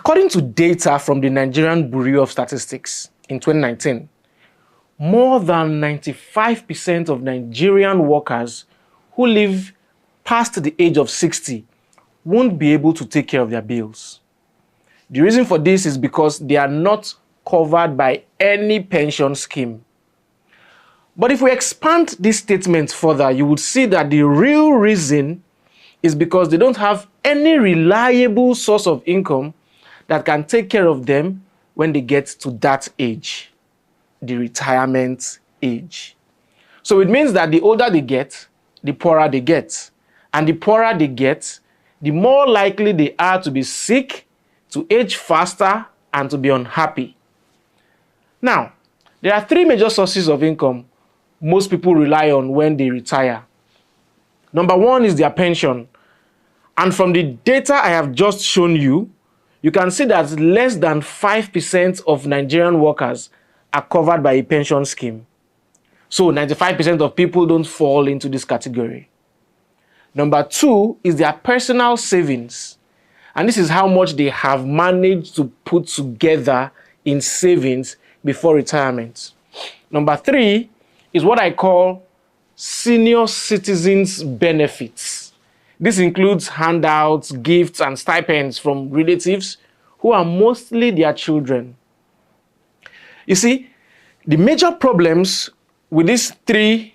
According to data from the Nigerian Bureau of Statistics in 2019, more than 95% of Nigerian workers who live past the age of 60 won't be able to take care of their bills. The reason for this is because they are not covered by any pension scheme. But if we expand this statement further, you would see that the real reason is because they don't have any reliable source of income that can take care of them when they get to that age, the retirement age. So it means that the older they get, the poorer they get. And the poorer they get, the more likely they are to be sick, to age faster, and to be unhappy. Now, there are three major sources of income most people rely on when they retire. Number one is their pension. And from the data I have just shown you, you can see that less than 5% of Nigerian workers are covered by a pension scheme. So 95% of people don't fall into this category. Number two is their personal savings. And this is how much they have managed to put together in savings before retirement. Number three is what I call senior citizens benefits. This includes handouts, gifts, and stipends from relatives who are mostly their children. You see, the major problems with these three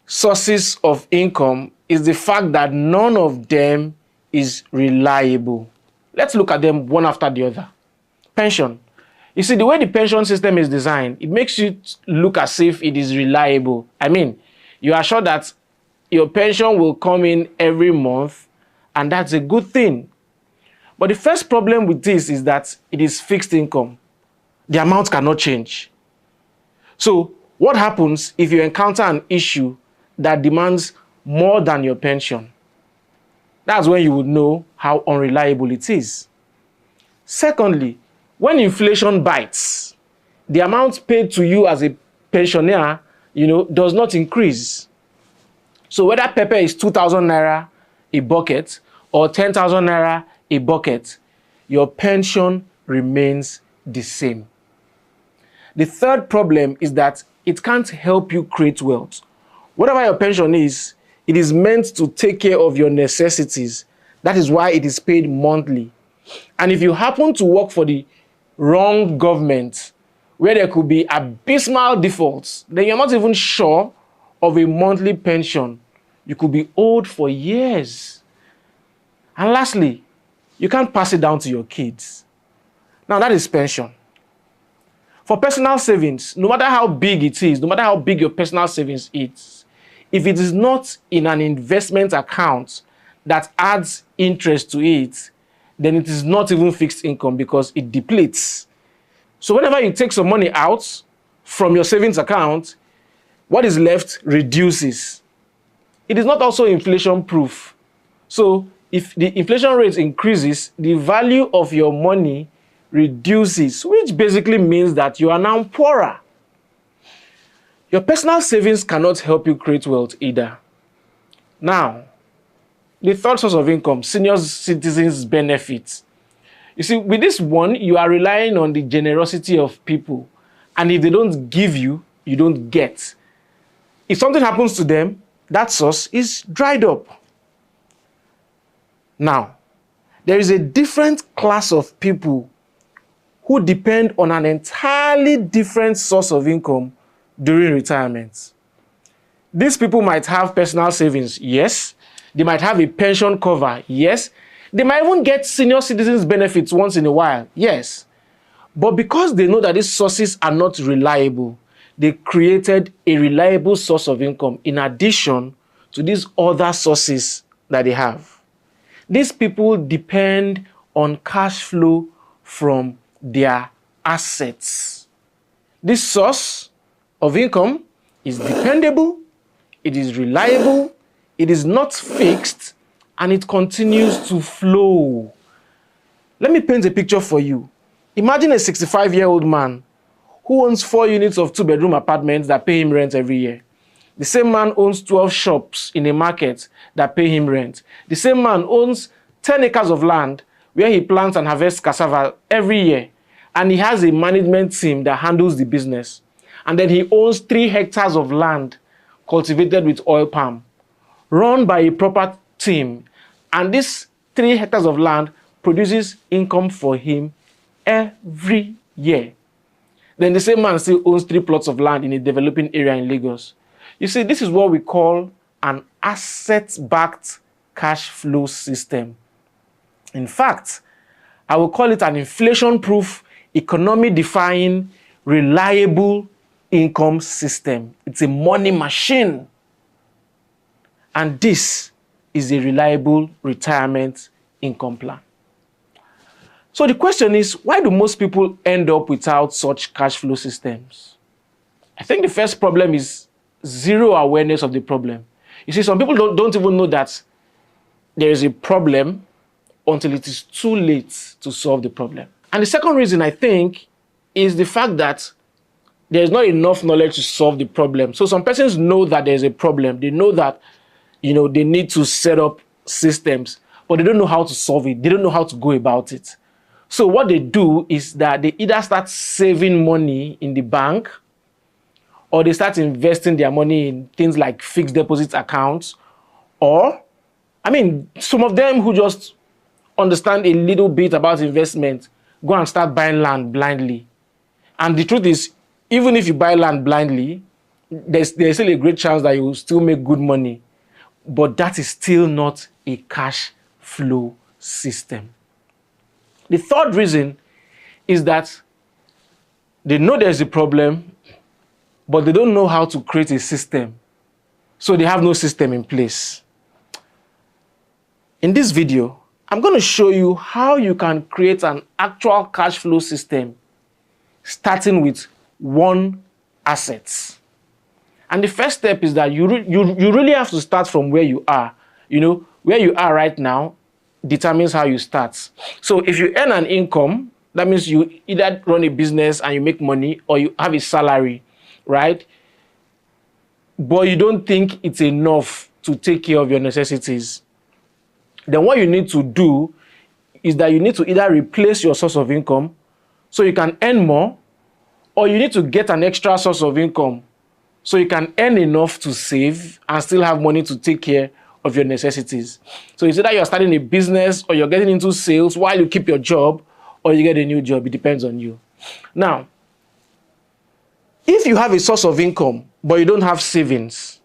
sources of income is the fact that none of them is reliable. Let's look at them one after the other. Pension. You see, the way the pension system is designed, it makes you look as if it is reliable. I mean, you are sure that your pension will come in every month, and that's a good thing. But the first problem with this is that it is fixed income. The amount cannot change. So what happens if you encounter an issue that demands more than your pension? That's when you would know how unreliable it is. Secondly, when inflation bites, the amount paid to you as a pensioner, does not increase. So whether pepper is 2,000 naira a bucket or 10,000 naira a bucket, your pension remains the same. The third problem is that it can't help you create wealth. Whatever your pension is, it is meant to take care of your necessities. That is why it is paid monthly. And if you happen to work for the wrong government, where there could be abysmal defaults, then you're not even sure of a monthly pension. You could be owed for years. And lastly, you can't pass it down to your kids. Now that is pension. For personal savings, no matter how big it is, no matter how big your personal savings is, if it is not in an investment account that adds interest to it, then it is not even fixed income because it depletes. So whenever you take some money out from your savings account, what is left reduces. It is not also inflation proof. So if the inflation rate increases, the value of your money reduces, which basically means that you are now poorer. Your personal savings cannot help you create wealth either. Now, the third source of income, senior citizens benefits. You see, with this one, you are relying on the generosity of people. And if they don't give you, you don't get. If something happens to them, that source is dried up. Now, there is a different class of people who depend on an entirely different source of income during retirement. These people might have personal savings, yes. They might have a pension cover, yes. They might even get senior citizens benefits once in a while, yes. But because they know that these sources are not reliable, they created a reliable source of income in addition to these other sources that they have. These people depend on cash flow from their assets. This source of income is dependable, it is reliable, it is not fixed, and it continues to flow. Let me paint a picture for you. Imagine a 65-year-old man who owns 4 units of 2-bedroom apartments that pay him rent every year. The same man owns 12 shops in a market that pay him rent. The same man owns 10 acres of land where he plants and harvests cassava every year, and he has a management team that handles the business. And then he owns 3 hectares of land cultivated with oil palm, run by a proper team. And this 3 hectares of land produces income for him every year. Then the same man still owns 3 plots of land in a developing area in Lagos. You see, this is what we call an asset-backed cash flow system. In fact, I will call it an inflation-proof, economy-defying, reliable income system. It's a money machine. And this is a reliable retirement income plan. So the question is, why do most people end up without such cash flow systems? I think the first problem is zero awareness of the problem. You see, some people don't even know that there is a problem until it is too late to solve the problem. And the second reason, I think, is the fact that there is not enough knowledge to solve the problem. So some persons know that there is a problem. They know that, they need to set up systems, but they don't know how to solve it. They don't know how to go about it. So what they do is that they either start saving money in the bank, or they start investing their money in things like fixed deposit accounts, or, some of them who just understand a little bit about investment go and start buying land blindly. And the truth is, even if you buy land blindly, there's still a great chance that you will still make good money. But that is still not a cash flow system. The third reason is that they know there's a problem, but they don't know how to create a system. So they have no system in place. In this video, I'm going to show you how you can create an actual cash flow system starting with 1 asset. And the first step is that you really have to start from where you are. Where you are right now determines how you start. So if you earn an income, that means you either run a business and you make money, or you have a salary, right? But you don't think it's enough to take care of your necessities. Then what you need to do is that you need to either replace your source of income so you can earn more, or you need to get an extra source of income so you can earn enough to save and still have money to take care of your necessities. So it's either you're starting a business, or you're getting into sales while you keep your job, or you get a new job. It depends on you. Now, if you have a source of income but you don't have savings,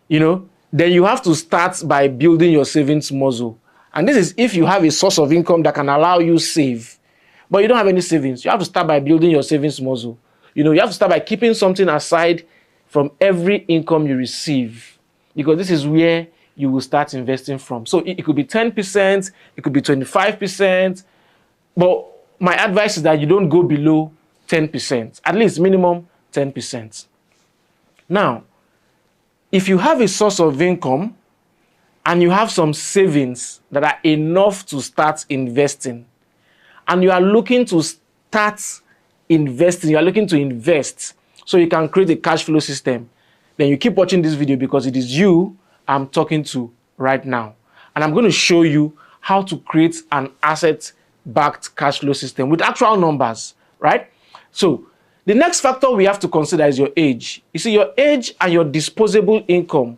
then you have to start by building your savings muscle. And this is if you have a source of income that can allow you save, but you don't have any savings. You have to start by building your savings muscle. You have to start by keeping something aside from every income you receive, because this is where you will start investing from. So it could be 10%, it could be 25%, but my advice is that you don't go below 10%, at least minimum 10%. Now, if you have a source of income and you have some savings that are enough to start investing, and you are looking to start investing, you are looking to invest so you can create a cash flow system, then you keep watching this video, because it is you I'm talking to right now. And I'm going to show you how to create an asset-backed cash flow system with actual numbers, right? So the next factor we have to consider is your age. You see, your age and your disposable income.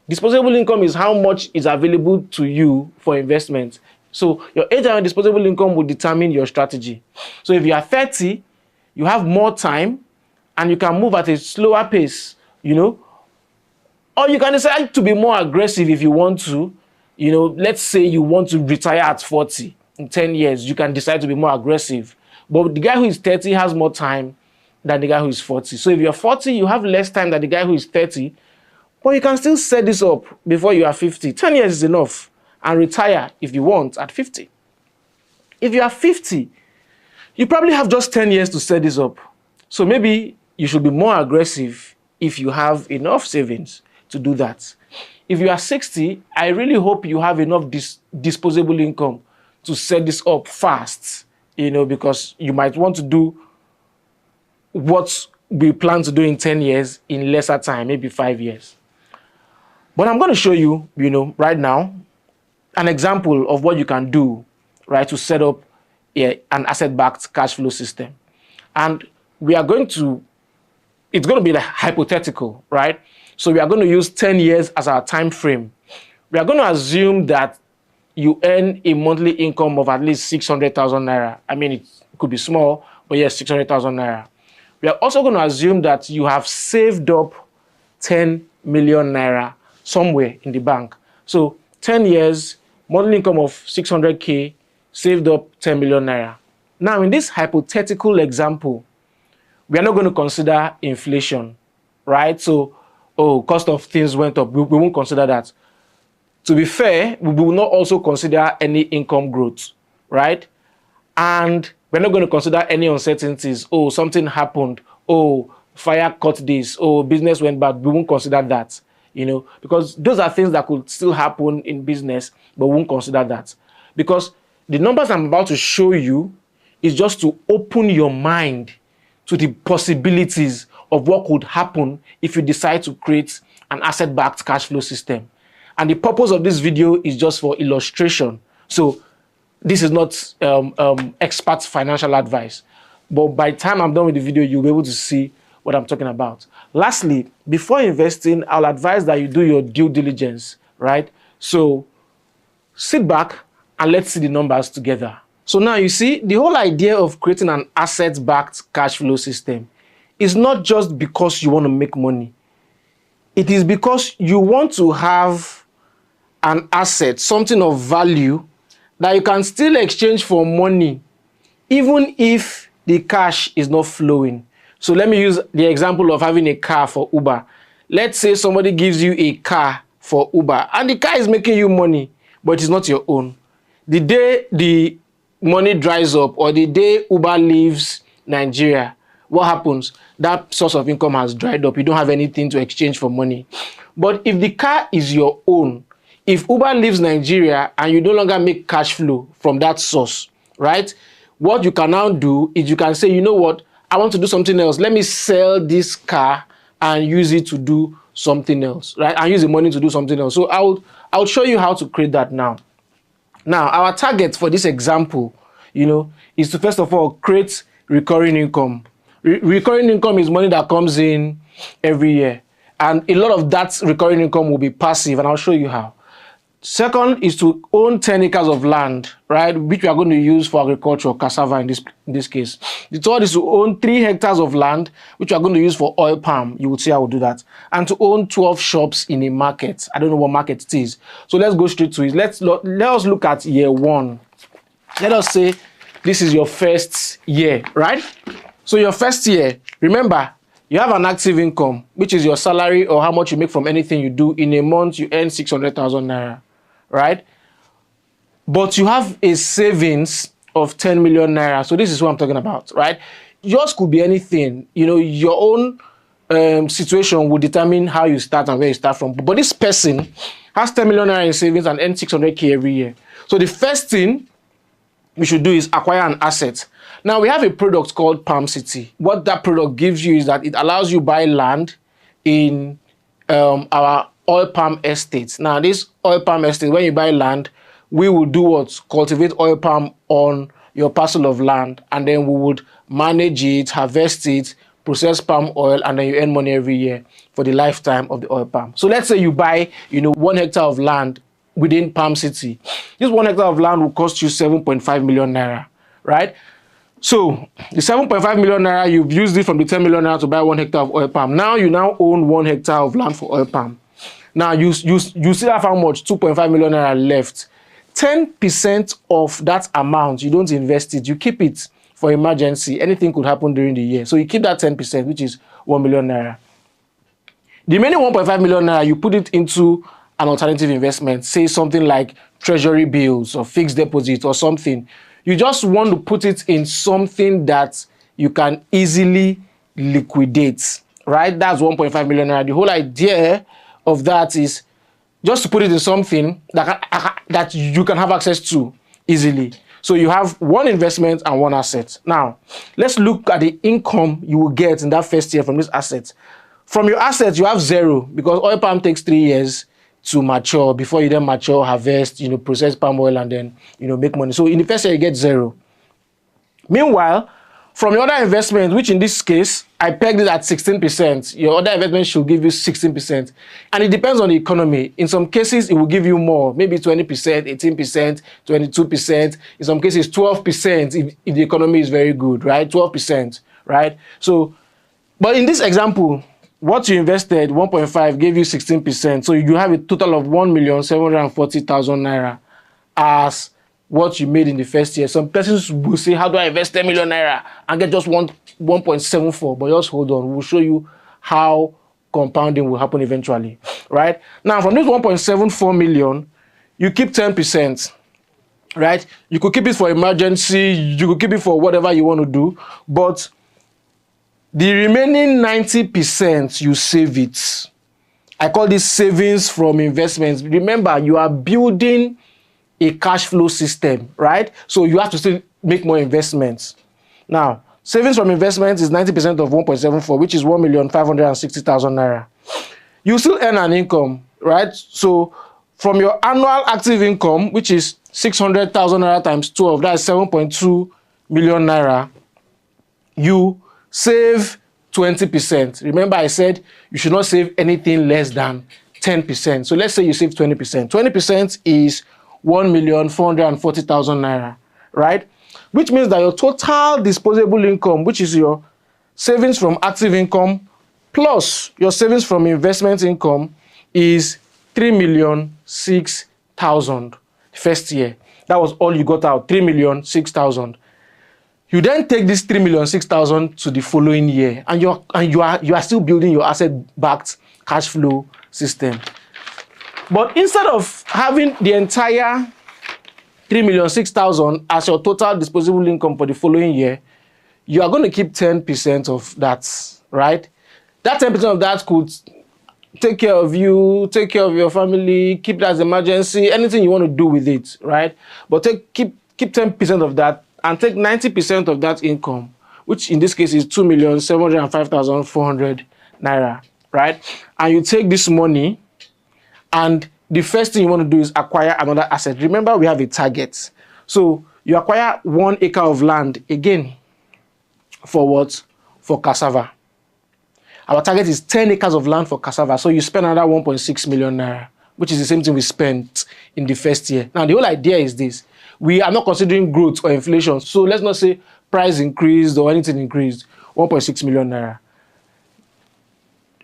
Disposable income is how much is available to you for investment. So your age and your disposable income will determine your strategy. So if you are 30, you have more time and you can move at a slower pace, or you can decide to be more aggressive if you want to. Let's say you want to retire at 40 in 10 years, you can decide to be more aggressive. But the guy who is 30 has more time than the guy who is 40. So if you're 40, you have less time than the guy who is 30, but you can still set this up before you are 50. 10 years is enough, and retire if you want at 50. If you are 50, you probably have just 10 years to set this up. So maybe you should be more aggressive if you have enough savings to do that. If you are 60, I really hope you have enough disposable income to set this up fast, because you might want to do what we plan to do in 10 years in lesser time, maybe 5 years. But I'm going to show you, right now, an example of what you can do right, to set up an asset-backed cash flow system. And we are going to, it's going to be hypothetical, right? So we are going to use 10 years as our time frame. We are going to assume that you earn a monthly income of at least 600,000 naira. I mean, it could be small, but yes, 600,000 naira. We are also going to assume that you have saved up 10 million naira somewhere in the bank. So 10 years, monthly income of 600K, saved up 10 million naira. Now, in this hypothetical example, we are not going to consider inflation, right? So, cost of things went up. We won't consider that. To be fair, we will not also consider any income growth, right? And we're not going to consider any uncertainties. Oh, something happened. Oh, fire caught this. Oh, business went bad. We won't consider that, because those are things that could still happen in business, but we won't consider that. Because the numbers I'm about to show you is just to open your mind to the possibilities of what could happen if you decide to create an asset-backed cash flow system. And the purpose of this video is just for illustration. So this is not expert financial advice. But by the time I'm done with the video, you'll be able to see what I'm talking about. Lastly, before investing, I'll advise that you do your due diligence, right? So sit back and let's see the numbers together. So now you see, the whole idea of creating an asset-backed cash flow system is not just because you want to make money. It is because you want to have an asset, something of value that you can still exchange for money, even if the cash is not flowing. So let me use the example of having a car for Uber. Let's say somebody gives you a car for Uber and the car is making you money, but it's not your own. The day the money dries up or the day Uber leaves Nigeria, what happens? That source of income has dried up. You don't have anything to exchange for money. But if the car is your own, if Uber leaves Nigeria and you no longer make cash flow from that source, right? What you can now do is you can say, you know what? I want to do something else. Let me sell this car and use it to do something else, right? And use the money to do something else. So I'll show you how to create that now. Now, our target for this example, is to first of all create recurring income. Recurring income is money that comes in every year. And a lot of that recurring income will be passive, and I'll show you how. Second is to own 10 acres of land, right, which we are going to use for agriculture, cassava in this case. The third is to own 3 hectares of land, which we are going to use for oil palm. You would see I will do that. And to own 12 shops in a market. I don't know what market it is. So let's go straight to it. Let us look at year 1. Let us say this is your first year, right? So your first year, remember, you have an active income, which is your salary or how much you make from anything you do. In a month, you earn 600,000 naira. Right? But you have a savings of 10 million naira. So this is what I'm talking about, right? Yours could be anything. Your own situation will determine how you start and where you start from. But this person has 10 million naira in savings and earns 600K every year. So the first thing we should do is acquire an asset. Now, we have a product called Palm City. What that product gives you is that it allows you to buy land in our oil palm estates. Now, this oil palm estate, when you buy land, we will do what? Cultivate oil palm on your parcel of land, and then we would manage it, harvest it, process palm oil, and then you earn money every year for the lifetime of the oil palm. So let's say you buy, 1 hectare of land within Palm City. This 1 hectare of land will cost you 7.5 million naira, right? So the 7.5 million naira, you've used it from the 10 million naira to buy 1 hectare of oil palm. Now you own 1 hectare of land for oil palm. Now, you still have how much? 2.5 million naira left. 10% of that amount, you don't invest it. You keep it for emergency. Anything could happen during the year. So you keep that 10%, which is 1 million naira. The remaining 1.5 million naira, you put it into an alternative investment, say something like treasury bills or fixed deposit or something. You just want to put it in something that you can easily liquidate, right? That's 1.5 million naira. The whole idea of that is just to put it in something that you can have access to easily. So you have one investment and one asset. Now, let's look at the income you will get in that first year from this asset. From your asset, you have 0 because oil palm takes 3 years to mature before you then mature, harvest, process palm oil, and then, make money. So in the first year, you get 0. Meanwhile, from your other investment, which in this case, I pegged it at 16%, your other investment should give you 16%. And it depends on the economy. In some cases, it will give you more, maybe 20%, 18%, 22%. In some cases, 12% if the economy is very good, right? 12%, right? So, but in this example, what you invested, 1.5, gave you 16%. So you have a total of 1,740,000 naira as what you made in the first year. Some persons will say, how do I invest 10 million naira and get just 1.74? But just hold on. We'll show you how compounding will happen eventually, right? Now, from this 1.74 million, you keep 10%, right? You could keep it for emergency. You could keep it for whatever you want to do. But the remaining 90%, you save it. I call this savings from investments. Remember, you are building a cash flow system, right? So you have to still make more investments. Now, savings from investments is 90% of 1.74, which is 1,560,000 naira. You still earn an income, right? So from your annual active income, which is 600,000 naira times 12, that is 7.2 million naira, you save 20%. Remember, I said you should not save anything less than 10%. So let's say you save 20%. 20% is 1,440,000 naira, right? Which means that your total disposable income, which is your savings from active income plus your savings from investment income, is 3,006,000 first year. That was all you got out, 3,006,000. You then take this 3,006,000 to the following year, and you are still building your asset-backed cash flow system. But instead of having the entire 3,006,000 as your total disposable income for the following year, you are going to keep 10% of that, right? That 10% of that could take care of you, take care of your family, keep it as emergency, anything you want to do with it, right? But keep 10% of that and take 90% of that income, which in this case is 2,705,400 naira, right? And you take this money, and the first thing you want to do is acquire another asset. Remember, we have a target. So you acquire 1 acre of land, again, for what? For cassava. Our target is 10 acres of land for cassava. So you spend another 1.6 million naira, which is the same thing we spent in the first year. Now, the whole idea is this. We are not considering growth or inflation. So let's not say price increased or anything increased. 1.6 million naira.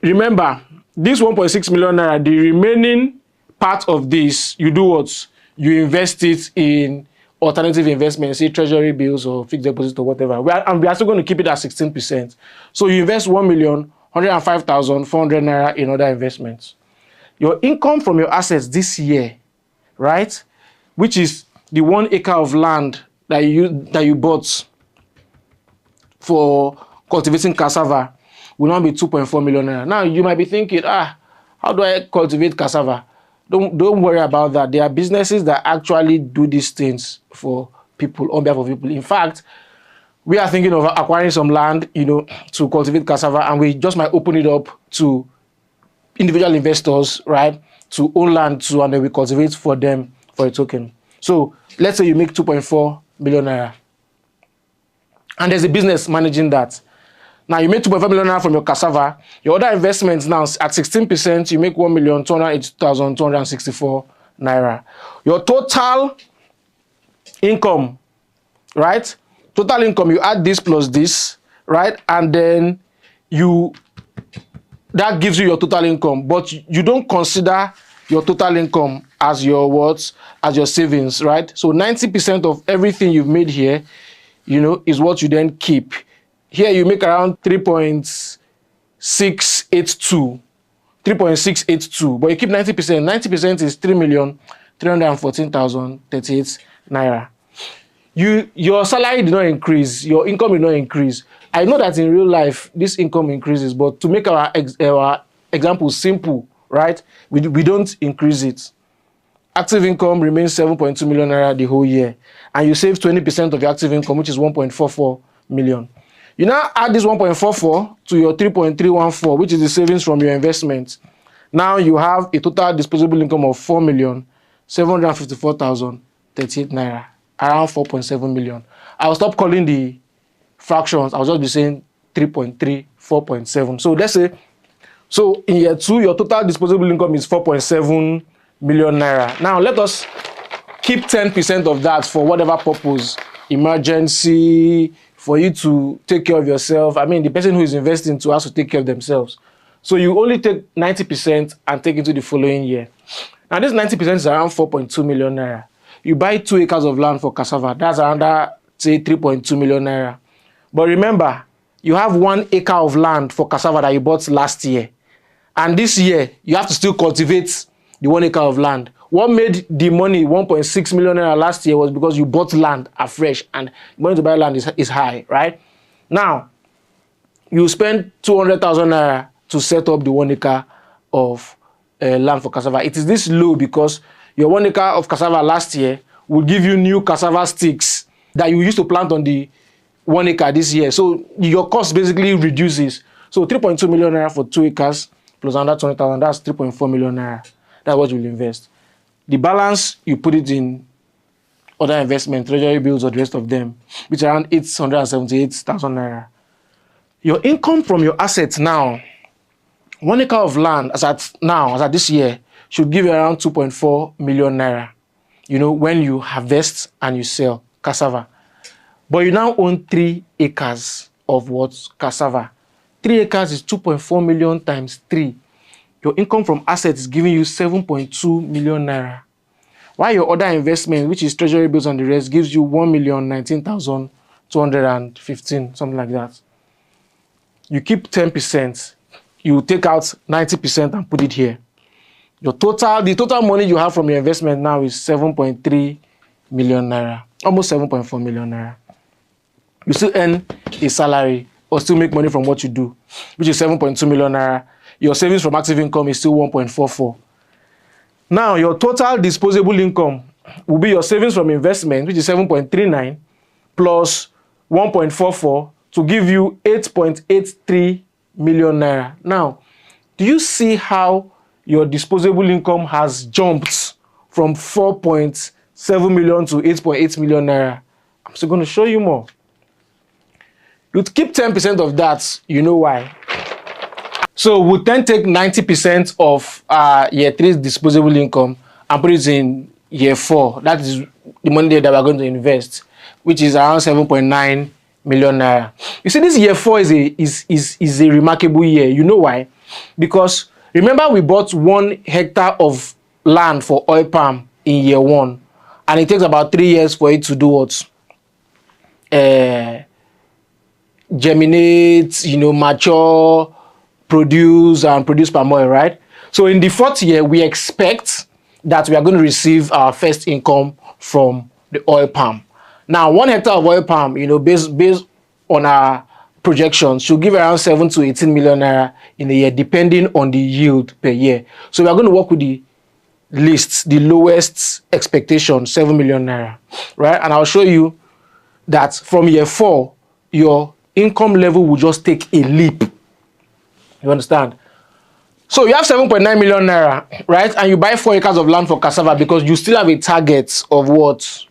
Remember, this 1.6 million naira, the remaining part of this, you do what? You invest it in alternative investments, say treasury bills or fixed deposits or whatever. We are still going to keep it at 16%. So you invest 1,105,400 naira in other investments. Your income from your assets this year, right, which is the 1 acre of land that you bought for cultivating cassava, will now be 2.4 million naira. Now you might be thinking, how do I cultivate cassava? Don't worry about that. There are businesses that actually do these things for people, on behalf of people. In fact, we are thinking of acquiring some land, to cultivate cassava, and we just might open it up to individual investors, right, to own land too, and then we cultivate for them for a token. So let's say you make 2.4 million naira, and there's a business managing that. Now you make 2.5 million naira from your cassava. Your other investments now at 16%, you make 1,282,264 naira. Your total income, right? Total income, you add this plus this, right? And then that gives you your total income, but you don't consider your total income as your what? As your savings, right? So 90% of everything you've made here, is what you then keep. Here you make around 3.682, but you keep 90%. 90% is 3,314,038 naira. Your salary did not increase, your income did not increase. I know that in real life this income increases, but to make our example simple, right? We don't increase it. Active income remains 7.2 million naira the whole year, and you save 20% of your active income, which is 1.44 million. You now add this 1.44 to your 3.314, which is the savings from your investment. Now you have a total disposable income of 4,754,038 naira, around 4.7 million. I'll stop calling the fractions. I'll just be saying 3.3, 4.7. So let's say, so in year 2, your total disposable income is 4.7 million naira. Now let us keep 10% of that for whatever purpose, emergency, for you to take care of yourself. I mean, the person who is investing to has to take care of themselves. So you only take 90% and take into the following year. Now this 90% is around 4.2 million naira. You buy 2 acres of land for cassava. That's around, say, 3.2 million naira. But remember, you have 1 acre of land for cassava that you bought last year. And this year, you have to still cultivate the 1 acre of land. What made the money 1.6 million naira last year was because you bought land afresh, and money to buy land is high, right? Now, you spend 200,000 naira to set up the 1 acre of land for cassava. It is this low because your 1 acre of cassava last year will give you new cassava sticks that you used to plant on the 1 acre this year. So your cost basically reduces. So 3.2 million naira for 2 acres plus another 200,000, that's 3.4 million naira. That's what you'll invest. The balance, you put it in other investment, treasury bills, or the rest of them, which are around 878,000 naira. Your income from your assets now, 1 acre of land as at this year, should give you around 2.4 million naira. You know, when you harvest and you sell cassava. But you now own 3 acres of what? Cassava. 3 acres is 2.4 million times 3. Your income from assets is giving you 7.2 million naira. While your other investment, which is treasury bills and the rest, gives you 1,019,215, something like that. You keep 10%. You take out 90% and put it here. The total money you have from your investment now is 7.3 million naira, almost 7.4 million naira. You still earn a salary or still make money from what you do, which is 7.2 million naira. Your savings from active income is still 1.44. Now, your total disposable income will be your savings from investment, which is 7.39, plus 1.44 to give you 8.83 million naira. Now, do you see how your disposable income has jumped from 4.7 million to 8.8 million naira? I'm still going to show you more. You keep 10% of that. You know why? So we'll then take 90% of year 3's disposable income and put it in year 4. That is the money that we're going to invest, which is around 7.9 million naira. You see, this year 4 is a remarkable year. You know why? Because remember, we bought 1 hectare of land for oil palm in year 1, and it takes about 3 years for it to do what? Germinate, you know, mature, produce palm oil, right? So in the 4th year, we expect that we are going to receive our first income from the oil palm. Now, 1 hectare of oil palm, you know, based on our projections, should give around 7 to 18 million naira in a year, depending on the yield per year. So we are going to work with the least, the lowest expectation, 7 million naira, right? And I'll show you that from year 4, your income level will just take a leap. You understand? So you have 7.9 million naira, right? And you buy 4 acres of land for cassava because you still have a target of what?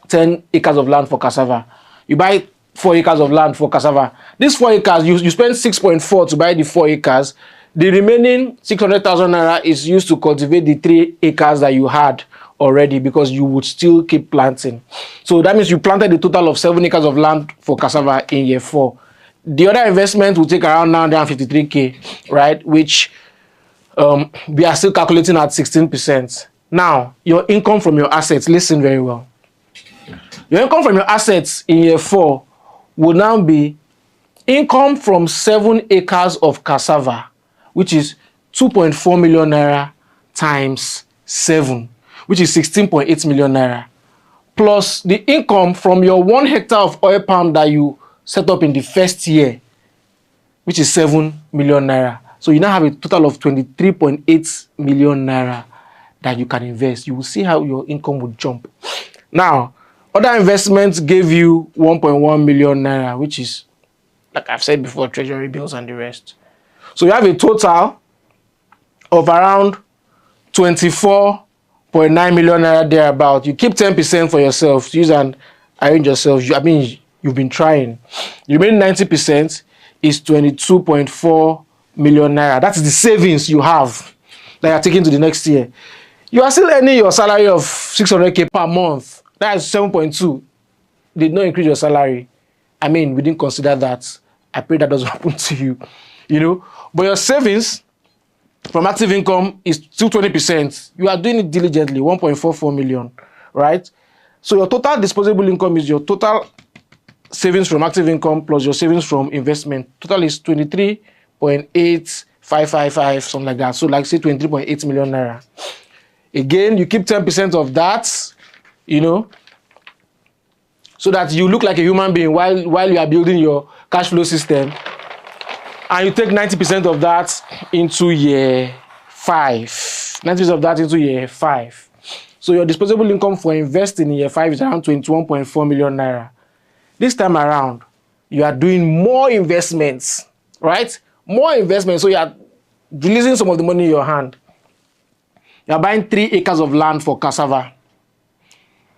10 acres of land for cassava. You buy 4 acres of land for cassava. These 4 acres, you spend 6.4 to buy the 4 acres. The remaining 600,000 naira is used to cultivate the 3 acres that you had already, because you would still keep planting. So that means you planted a total of 7 acres of land for cassava in year 4. The other investment will take around 953k, right? Which we are still calculating at 16%. Now, your income from your assets, listen very well. Your income from your assets in year 4 will now be income from 7 acres of cassava, which is 2.4 million naira times 7, which is 16.8 million naira, plus the income from your 1 hectare of oil palm that you set up in the 1st year, which is 7 million naira. So you now have a total of 23.8 million naira that you can invest. You will see how your income will jump. Now, other investments gave you 1.1 million naira, which is, like I've said before, treasury bills and the rest. So you have a total of around 24.9 million naira thereabout. You keep 10% for yourself. Use and arrange yourself. You've been trying. The remaining 90% is 22.4 million naira. That is the savings you have that you are taking to the next year. You are still earning your salary of 600k per month. That is 7.2. Did not increase your salary. We didn't consider that. I pray that doesn't happen to you. But your savings from active income is still 20%. You are doing it diligently, 1.44 million, right? So your total disposable income is your total savings from active income plus your savings from investment. Total is 23.8555, something like that. So like say 23.8 million naira. Again, you keep 10% of that, so that you look like a human being while you are building your cash flow system. And you take 90% of that into year 5. 90% of that into year 5. So your disposable income for investing in year 5 is around 21.4 million naira. This time around, you are doing more investments, right? More investments. So you are releasing some of the money in your hand. You are buying 3 acres of land for cassava,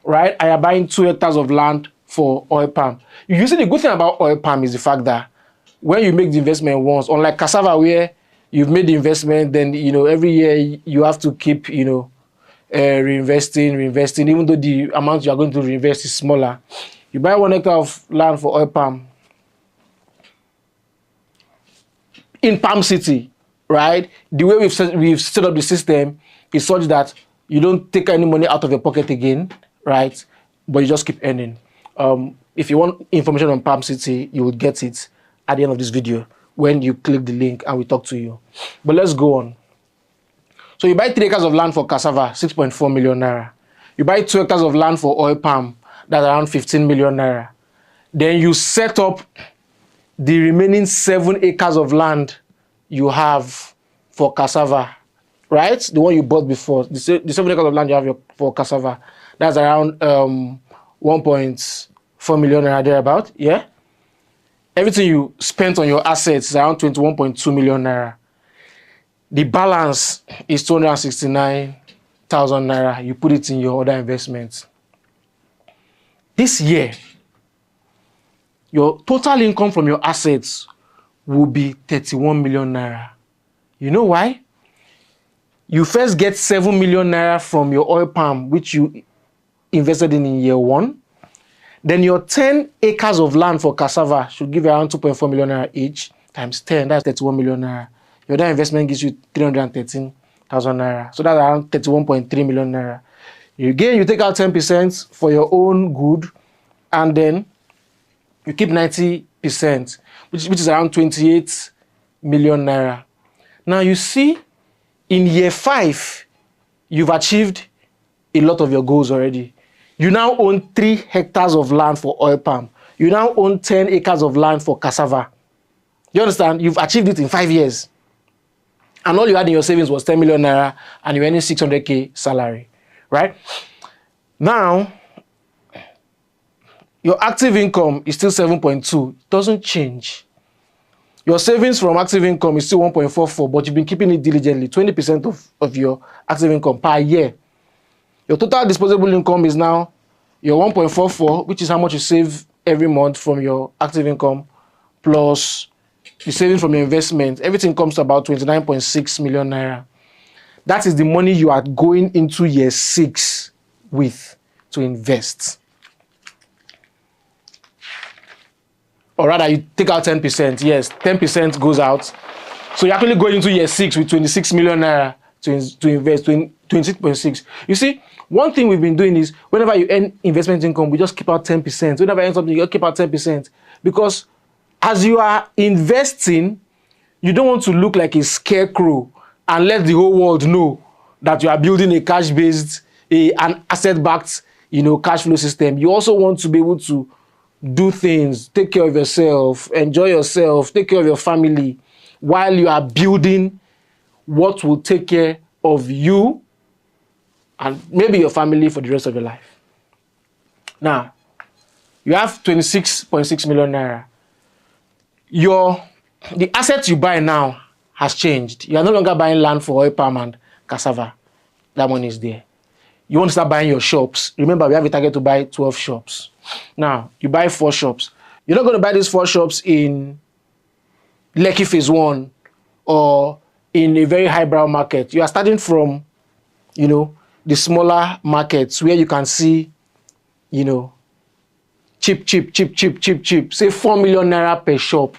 right? And you are buying 2 hectares of land for oil palm. You see, the good thing about oil palm is the fact that when you make the investment once, unlike cassava where you've made the investment, then every year you have to keep reinvesting, even though the amount you are going to reinvest is smaller. You buy 1 hectare of land for oil palm in Palm City, right? The way we've set up the system is such that you don't take any money out of your pocket again, right? But you just keep earning. If you want information on Palm City, you will get it at the end of this video when you click the link and we talk to you. But let's go on. So you buy 3 acres of land for cassava, 6.4 million naira. You buy 2 hectares of land for oil palm, that's around 15 million naira. Then you set up the remaining 7 acres of land you have for cassava, right? The one you bought before, the 7 acres of land you have for cassava, that's around 1.4 million naira thereabout, yeah? Everything you spent on your assets is around 21.2 million naira. The balance is 269,000 naira. You put it in your other investments. This year, your total income from your assets will be 31 million naira. You know why? You first get 7 million naira from your oil palm, which you invested in year 1. Then your 10 acres of land for cassava should give around 2.4 million naira each, times 10, that's 31 million naira. Your other investment gives you 313,000 naira. So that's around 31.3 million naira. Again, you take out 10% for your own good, and then you keep 90%, which is around 28 million naira. Now you see, in year 5, you've achieved a lot of your goals already. You now own 3 hectares of land for oil palm. You now own 10 acres of land for cassava. You understand? You've achieved it in 5 years. And all you had in your savings was 10 million naira, and you're earning 600k salary, right? Now, your active income is still 7.2. It doesn't change. Your savings from active income is still 1.44, but you've been keeping it diligently, 20% of your active income per year. Your total disposable income is now your 1.44, which is how much you save every month from your active income, plus the savings from your investment. Everything comes to about 29.6 million naira. That is the money you are going into year 6 with to invest. Or rather, you take out 10%. Yes, 10% goes out. So you're actually going into year 6 with 26 million naira to invest, 26.6. You see, one thing we've been doing is whenever you earn investment income, we just keep out 10%. Whenever you earn something, you keep out 10%. Because as you are investing, you don't want to look like a scarecrow and let the whole world know that you are building a cash-based, an asset-backed, cash flow system. You also want to be able to do things, take care of yourself, enjoy yourself, take care of your family, while you are building what will take care of you and maybe your family for the rest of your life. Now, you have 26.6 million naira. The assets you buy now has changed. You are no longer buying land for oil palm and cassava. That money is there. You want to start buying your shops. Remember, we have a target to buy 12 shops. Now, you buy 4 shops. You're not going to buy these 4 shops in Lekki Phase 1 or in a very highbrow market. You are starting from, you know, the smaller markets where you can see, you know, cheap. Say 4 million naira per shop.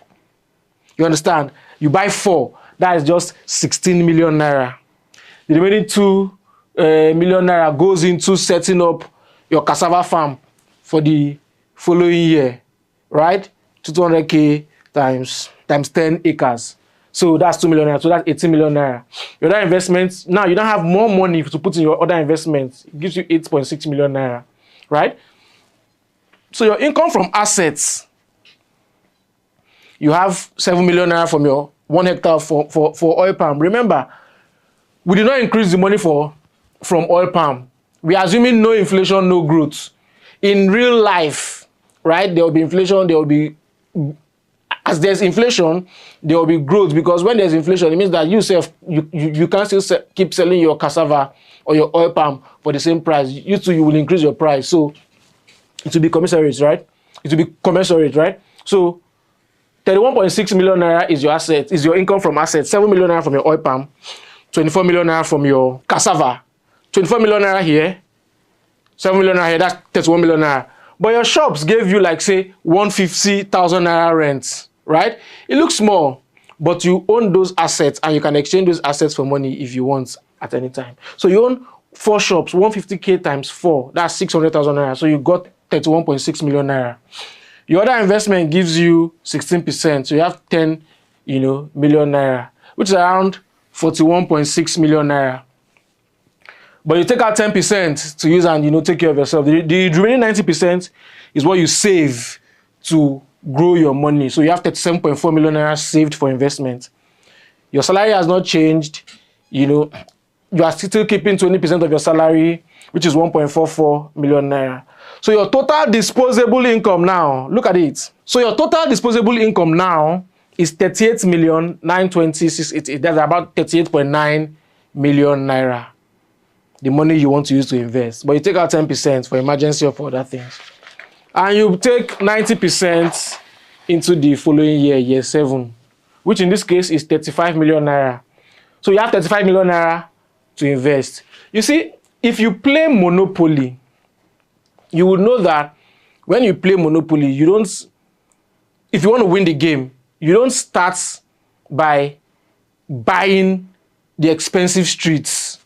You understand? You buy 4. That is just 16 million naira. The remaining 2 million naira goes into setting up your cassava farm for the following year, right? 200k times 10 acres. So that's 2 million naira. So that's 18 million naira. Your other investments, now you don't have more money to put in your other investments. It gives you 8.6 million naira, right? So your income from assets, you have 7 million naira from your 1 hectare for oil palm. Remember, we did not increase the money from oil palm. We are assuming no inflation, no growth. In real life, right, there will be inflation, there will be, as there's inflation, there will be growth, because when there's inflation, it means that you can still keep selling your cassava or your oil palm for the same price. You will increase your price. So it will be commensurate, right? It will be commensurate, right? So 31.6 million naira is your asset, is your income from assets. 7 million naira from your oil palm, 24 million naira from your cassava, 24 million naira here, 7 million naira here, that's 31 million naira. But your shops gave you, like, say, 150,000 naira rent, right? It looks small, but you own those assets and you can exchange those assets for money if you want at any time. So you own 4 shops, 150k times 4, that's 600,000 naira. So you got 31.6 million naira. Your other investment gives you 16%, so you have 10, million naira, which is around 41.6 million naira. But you take out 10% to use and take care of yourself. The remaining 90% is what you save to grow your money. So you have 37.4 million naira saved for investment. Your salary has not changed. You are still keeping 20% of your salary, which is 1.44 million naira. So your total disposable income now, look at it. So your total disposable income now is 38,920,688. That's about 38.9 million naira. The money you want to use to invest. But you take out 10% for emergency or for other things. And you take 90% into the following year, year 7, which in this case is 35 million naira. So you have 35 million naira to invest. You see, if you play Monopoly, you would know that when you play Monopoly, if you want to win the game, you don't start by buying the expensive streets,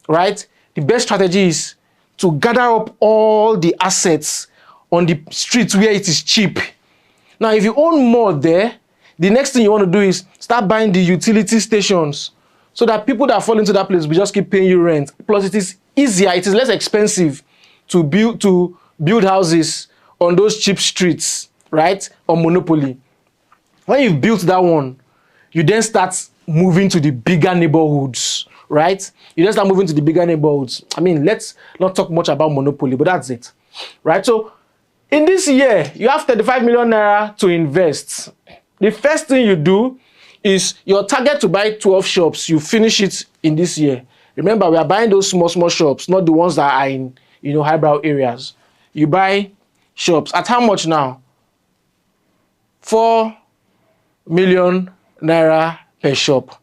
right? The best strategy is to gather up all the assets on the streets where it is cheap. Now, if you own more there, the next thing you want to do is start buying the utility stations so that people that fall into that place will just keep paying you rent. Plus, it is easier, it is less expensive to build houses on those cheap streets, right? On Monopoly. When you've built that one, you then start moving to the bigger neighborhoods, right? You then start moving to the bigger neighborhoods. I mean, let's not talk much about Monopoly, but that's it, right? So in this year, you have 35 million naira to invest. The first thing you do is your target to buy 12 shops. You finish it in this year. Remember, we are buying those small shops, not the ones that are in, highbrow areas. You buy shops. At how much now? 4 million naira per shop.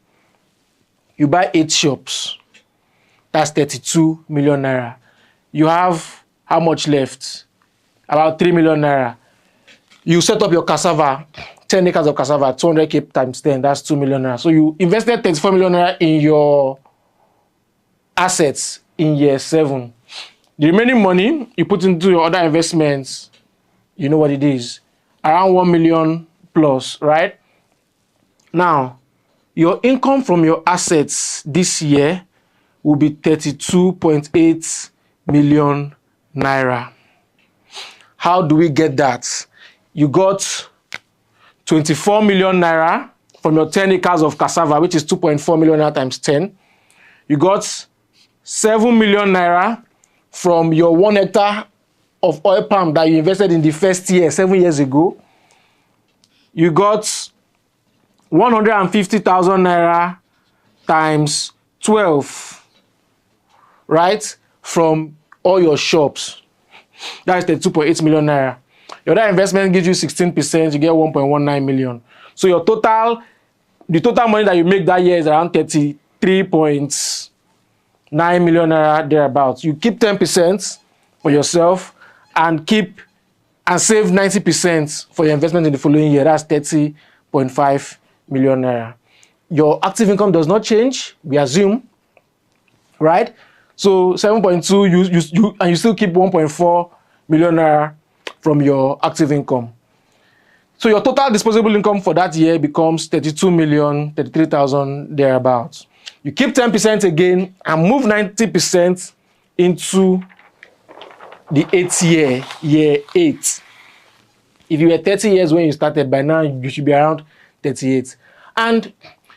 You buy 8 shops. That's 32 million naira. You have how much left? About 3 million naira. You set up your cassava, 10 acres of cassava, 200k times 10, that's 2 million naira. So you invested 34 million naira in your assets in year 7. The remaining money you put into your other investments, you know what it is, around 1 million plus, right? Now, your income from your assets this year will be 32.8 million naira. How do we get that? You got 24 million naira from your 10 acres of cassava, which is 2.4 million naira times 10. You got 7 million naira from your 1 hectare of oil palm that you invested in the first year, 7 years ago. You got 150,000 naira times 12, right? From all your shops. That is 32.8 million naira. Your other investment gives you 16%, you get 1.19 million. So your total, the total money that you make that year is around 33.9 million naira thereabouts. You keep 10% for yourself and save 90% for your investment in the following year. That's 30.5 million naira. Your active income does not change, we assume, right? So 7.2, and you still keep 1.4 million naira from your active income. So your total disposable income for that year becomes 32,033,000 thereabouts. You keep 10% again and move 90% into the 8th year, year 8. If you were 30 years when you started, by now you should be around 38. And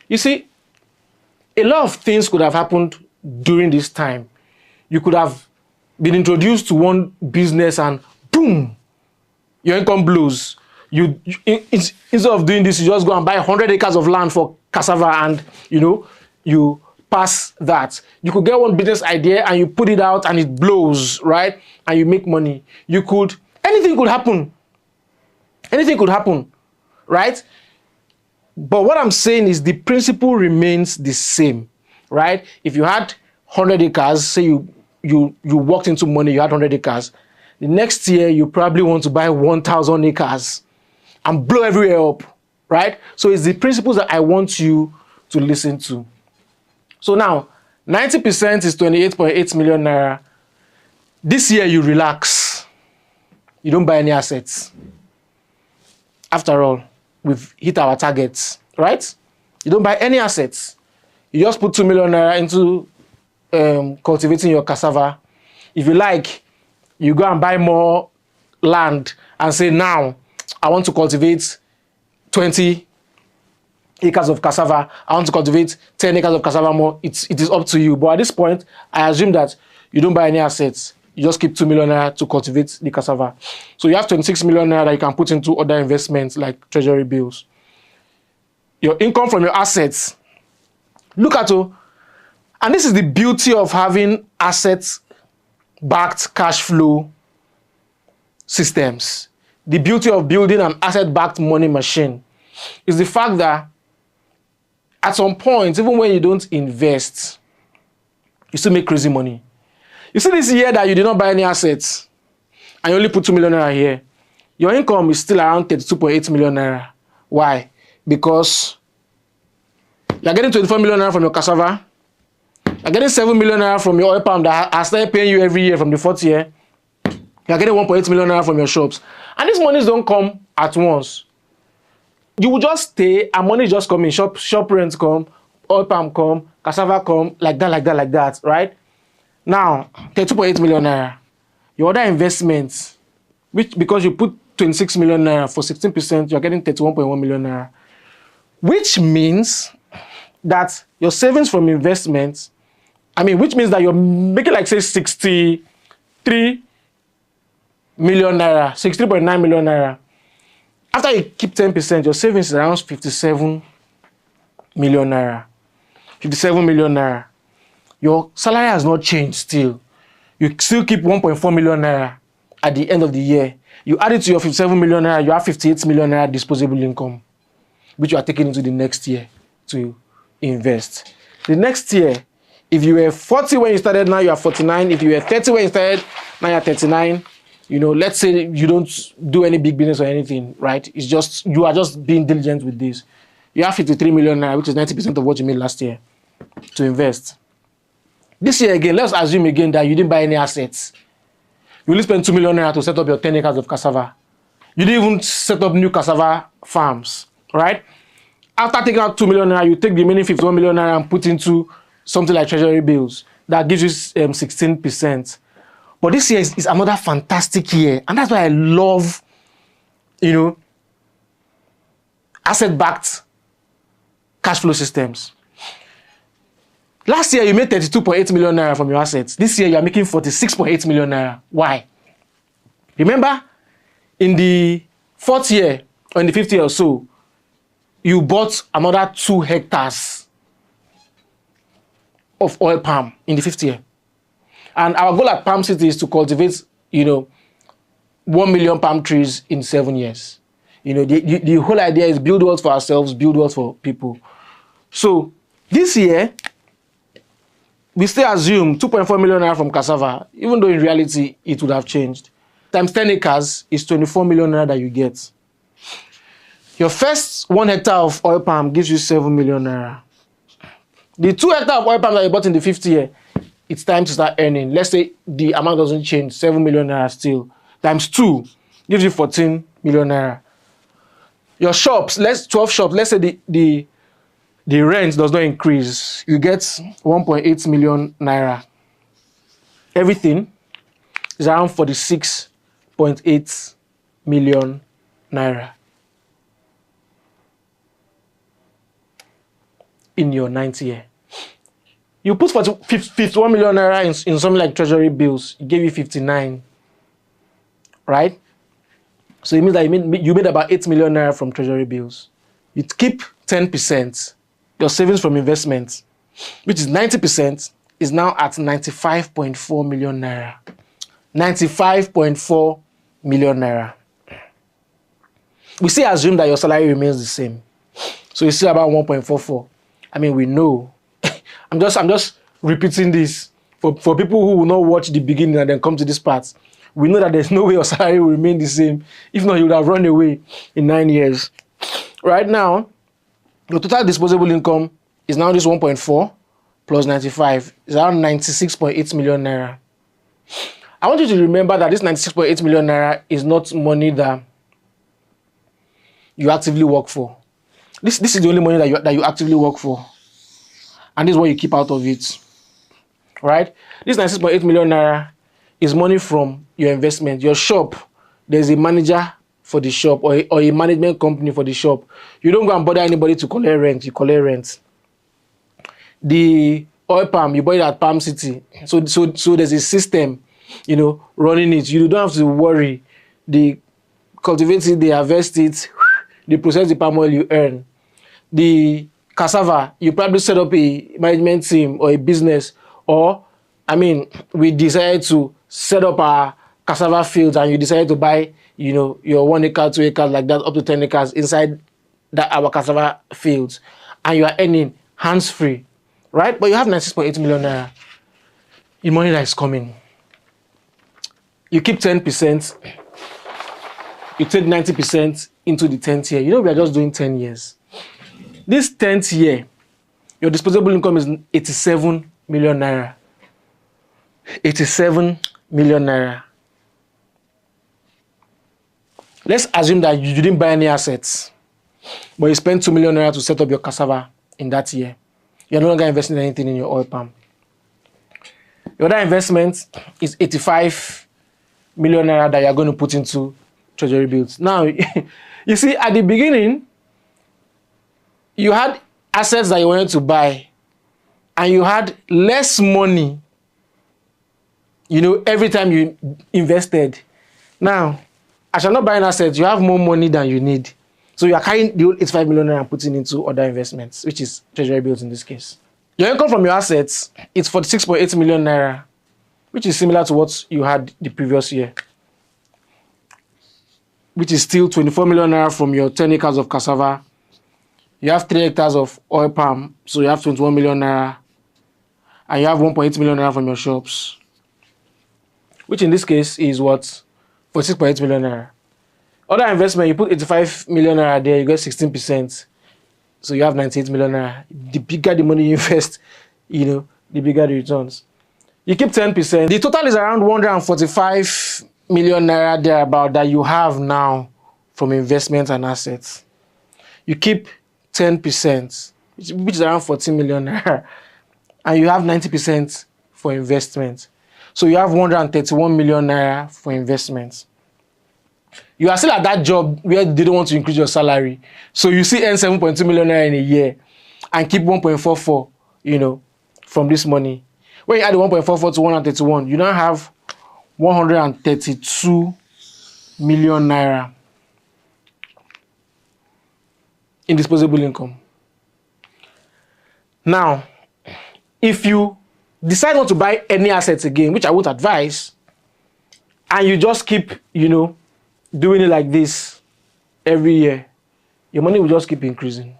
you see, a lot of things could have happened during this time. You could have been introduced to one business and boom, your income blows. Instead of doing this, you just go and buy 100 acres of land for cassava and, you pass that. You could get one business idea and you put it out and it blows, right? And you make money. Anything could happen. Anything could happen, right? But what I'm saying is the principle remains the same, right? If you had 100 acres, say you walked into money, you had 100 acres. The next year, you probably want to buy 1,000 acres and blow everywhere up, right? So it's the principles that I want you to listen to. So now, 90% is 28.8 million naira. This year, you relax. You don't buy any assets. After all, we've hit our targets, right? You don't buy any assets. You just put 2 million naira into cultivating your cassava. If you like, you go and buy more land and say, now, I want to cultivate 20 acres of cassava. I want to cultivate 10 acres of cassava more. It is up to you. But at this point, I assume that you don't buy any assets. You just keep 2 million naira to cultivate the cassava. So you have 26 million naira that you can put into other investments like treasury bills. Your income from your assets. Look at it. And this is the beauty of having assets-backed cash flow systems. The beauty of building an asset-backed money machine is the fact that at some point, even when you don't invest, you still make crazy money. You see this year that you did not buy any assets and you only put 2 million naira here, your income is still around 32.8 million naira. Why? Because you're getting 24 million naira from your cassava, you're getting 7 million naira from your oil palm that has started paying you every year from the 4th year, you're getting 1.8 million naira from your shops. And these monies don't come at once. You will just stay and money just come in. Shop rents come, oil palm come, cassava come, like that, right? Now, 32.8 million naira. Your other investments, which because you put 26 million naira for 16%, you're getting 31.1 million naira. Which means that your savings from investments, which means that you're making like say 63 million naira, 63.9 million naira. After you keep 10%, your savings is around 57 million naira. 57 million naira. Your salary has not changed still. You still keep 1.4 million naira at the end of the year. You add it to your 57 million naira, you have 58 million naira disposable income, which you are taking into the next year to invest. The next year, if you were 40 when you started, now you are 49. If you were 30 when you started, now you are 39. Let's say you don't do any big business or anything, right? It's just, you are just being diligent with this. You have 53 million naira, which is 90% of what you made last year, to invest. This year again, let's assume again that you didn't buy any assets. You only spent 2 million naira to set up your 10 acres of cassava. You didn't even set up new cassava farms, right? After taking out 2 million naira, you take the remaining 51 million naira and put into something like treasury bills. That gives you 16%. But this year is another fantastic year. And that's why I love, asset-backed cash flow systems. Last year, you made 32.8 million naira from your assets. This year, you are making 46.8 million naira. Why? Remember, in the 4th year, or in the 5th year or so, you bought another 2 hectares of oil palm in the 5th year. And our goal at Palm City is to cultivate, 1 million palm trees in 7 years. The whole idea is build wealth for ourselves, build wealth for people. So this year, we still assume 2.4 million naira from cassava, even though in reality, it would have changed. Times 10 acres is 24 million naira that you get. Your first 1 hectare of oil palm gives you 7 million naira. The 2 hectares of oil palm that you bought in the 5th year, it's time to start earning. Let's say the amount doesn't change, 7 million naira still. Times 2 gives you 14 million naira. Your shops, 12 shops, let's say the rent does not increase. You get 1.8 million naira. Everything is around 46.8 million naira in your 9th year. You put 51 million naira in something like treasury bills. It gave you 59, right? So it means that you made about 8 million naira from treasury bills. You keep 10%. Your savings from investments, which is 90%, is now at 95.4 million naira. 95.4 million naira. We still assume that your salary remains the same. So it's still about 1.44. I mean, we know. I'm just repeating this for people who will not watch the beginning and then come to this part. We know that there's no way your salary will remain the same. If not, you would have run away in 9 years. Right now, your total disposable income is now this 1.4 plus 95. It's around 96.8 million naira. I want you to remember that this 96.8 million naira is not money that you actively work for. This is the only money that you actively work for. And this is what you keep out of it. Right? This 96.8 million naira is money from your investment. Your shop, there's a manager for the shop or a management company for the shop. You don't go and bother anybody to collect rent. You collect rent. The oil palm, you buy it at Palm City. So there's a system, running it. You don't have to worry. They cultivate it, they harvest it, they process the palm oil, you earn. The cassava, you probably set up a management team or a business, or, we decided to set up our cassava fields and you decided to buy your 1 acre, 2 acres, like that, up to 10 acres inside our cassava fields, and you are earning hands-free, right? But you have 96.8 million naira in money that is coming. You keep 10%, you take 90% into the 10th year. We are just doing 10 years. This 10th year, your disposable income is 87 million naira. 87 million naira. Let's assume that you didn't buy any assets, but you spent 2 million naira to set up your cassava in that year. You're no longer investing anything in your oil palm. Your other investment is 85 million naira that you're going to put into treasury bills. Now, you see, at the beginning, you had assets that you wanted to buy, and you had less money, every time you invested. Now, as you're not buying assets, you have more money than you need. So you are carrying the 85 million naira and putting into other investments, which is treasury bills in this case. Your income from your assets is 46.8 million naira, which is similar to what you had the previous year, which is still 24 million naira from your 10 acres of cassava. You have 3 hectares of oil palm, so you have 21 million naira, and you have 1.8 million naira from your shops, which in this case is what? 46.8 million naira. Other investment, you put 85 million naira there, you get 16%. So you have 98 million naira. The bigger the money you invest, the bigger the returns. You keep 10%. The total is around 145 million naira thereabout that you have now from investments and assets. You keep 10%, which is around 14 million naira, and you have 90% for investment. So you have 131 million naira for investments. You are still at that job where they don't want to increase your salary. So you still earn 7.2 million naira in a year and keep 1.44, from this money. When you add the 1.44 to 131, you now have 132 million naira in disposable income. Now, if you decide not to buy any assets again, which I won't advise, and you just keep, doing it like this every year, your money will just keep increasing.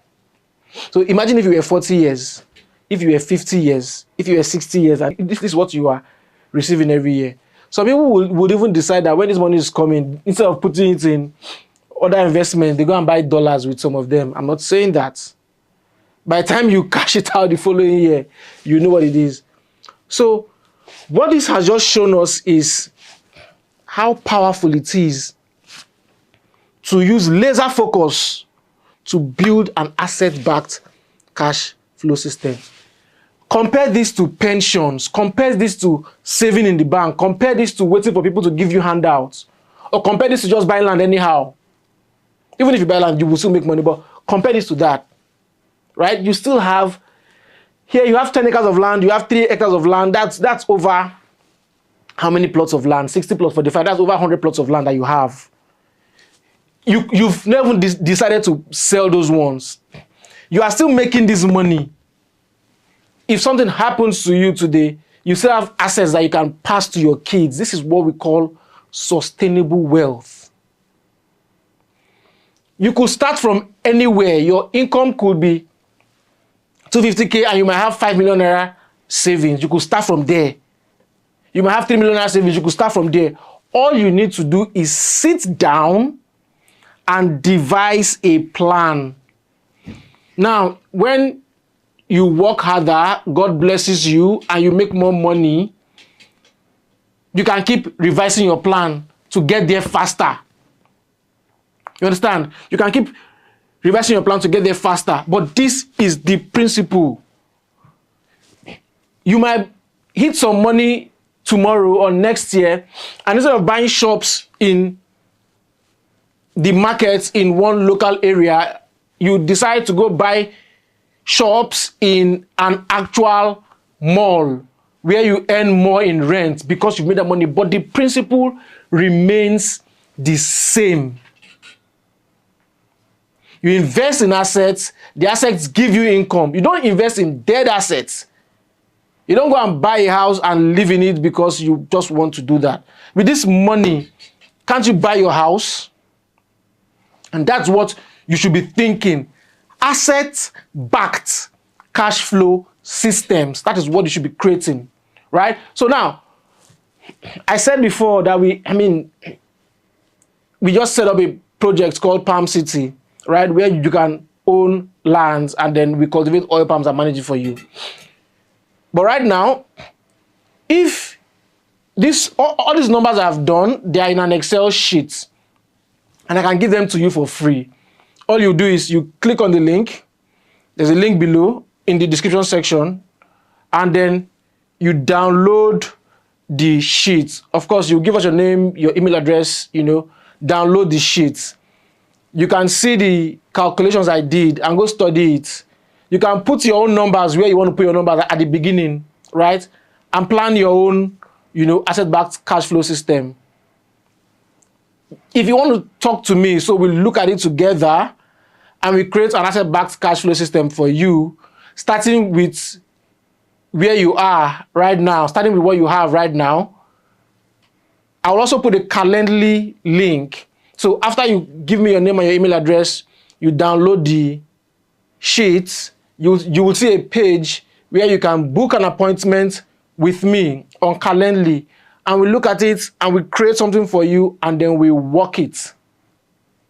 So imagine if you were 40 years, if you were 50 years, if you were 60 years, and this is what you are receiving every year. Some people would even decide that when this money is coming, instead of putting it in other investments, they go and buy dollars with some of them. I'm not saying that. By the time you cash it out the following year, you know what it is. So what this has just shown us is how powerful it is to use laser focus to build an asset-backed cash flow system. Compare this to pensions, compare this to saving in the bank, compare this to waiting for people to give you handouts, or compare this to just buying land anyhow. Even if you buy land, you will still make money, but compare this to that, right? You still have, here you have 10 acres of land, you have 3 acres of land, that's over how many plots of land? 60 plots, 45, that's over 100 plots of land that you have. You've never decided to sell those ones. You are still making this money. If something happens to you today, you still have assets that you can pass to your kids. This is what we call sustainable wealth. You could start from anywhere. Your income could be 250K and you might have 5 million naira savings. You could start from there. You might have 3 million naira savings. You could start from there. All you need to do is sit down and devise a plan. Now, when you work harder, God blesses you, and you make more money, you can keep revising your plan to get there faster. You understand? You can keep revising your plan to get there faster. But this is the principle. You might hit some money tomorrow or next year, and instead of buying shops in the markets in one local area, you decide to go buy shops in an actual mall where you earn more in rent because you've made that money, but the principle remains the same. You invest in assets, the assets give you income. You don't invest in dead assets. You don't go and buy a house and live in it because you just want to do that. With this money, can't you buy your house? And that's what you should be thinking. Asset-backed cash flow systems. That is what you should be creating, right? So now, I said before that we just set up a project called Palm City, right? Where you can own lands and then we cultivate oil palms and manage it for you. But right now, if all these numbers I've done, they are in an Excel sheet, and I can give them to you for free. All you do is you click on the link. There's a link below in the description section, and then you download the sheets. Of course, you give us your name, your email address, download the sheets. You can see the calculations I did and go study it. You can put your own numbers where you want to put your numbers at the beginning, right? And plan your own, asset-backed cash flow system. If you want to talk to me, so we'll look at it together and we create an asset-backed cash flow system for you, starting with where you are right now, starting with what you have right now. I will also put a Calendly link. So after you give me your name and your email address, you download the sheets, you will see a page where you can book an appointment with me on Calendly, and we look at it and we create something for you, and then we work it.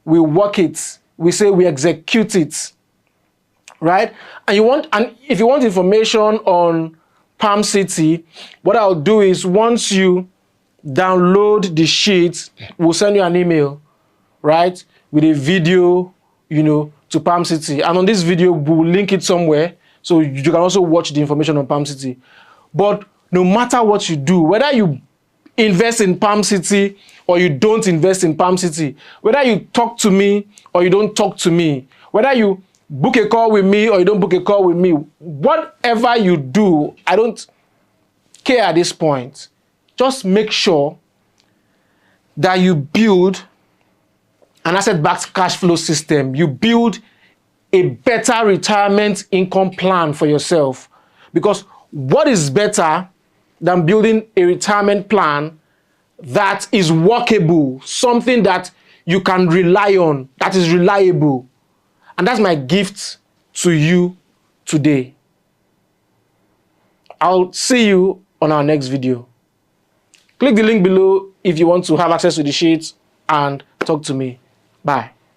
We work it. We say we execute it, right? And if you want information on Palm City, what I'll do is once you download the sheet, we'll send you an email, right, with a video, to Palm City. And on this video, we'll link it somewhere so you can also watch the information on Palm City. But no matter what you do, whether you invest in Palm City or you don't invest in Palm City, whether you talk to me or you don't talk to me, whether you book a call with me or you don't book a call with me, whatever you do, I don't care at this point. Just make sure that you build an asset-backed cash flow system. You build a better retirement income plan for yourself. Because what is better than building a retirement plan that is workable, something that you can rely on, that is reliable? And that's my gift to you today. I'll see you on our next video. Click the link below if you want to have access to the sheets and talk to me. Bye.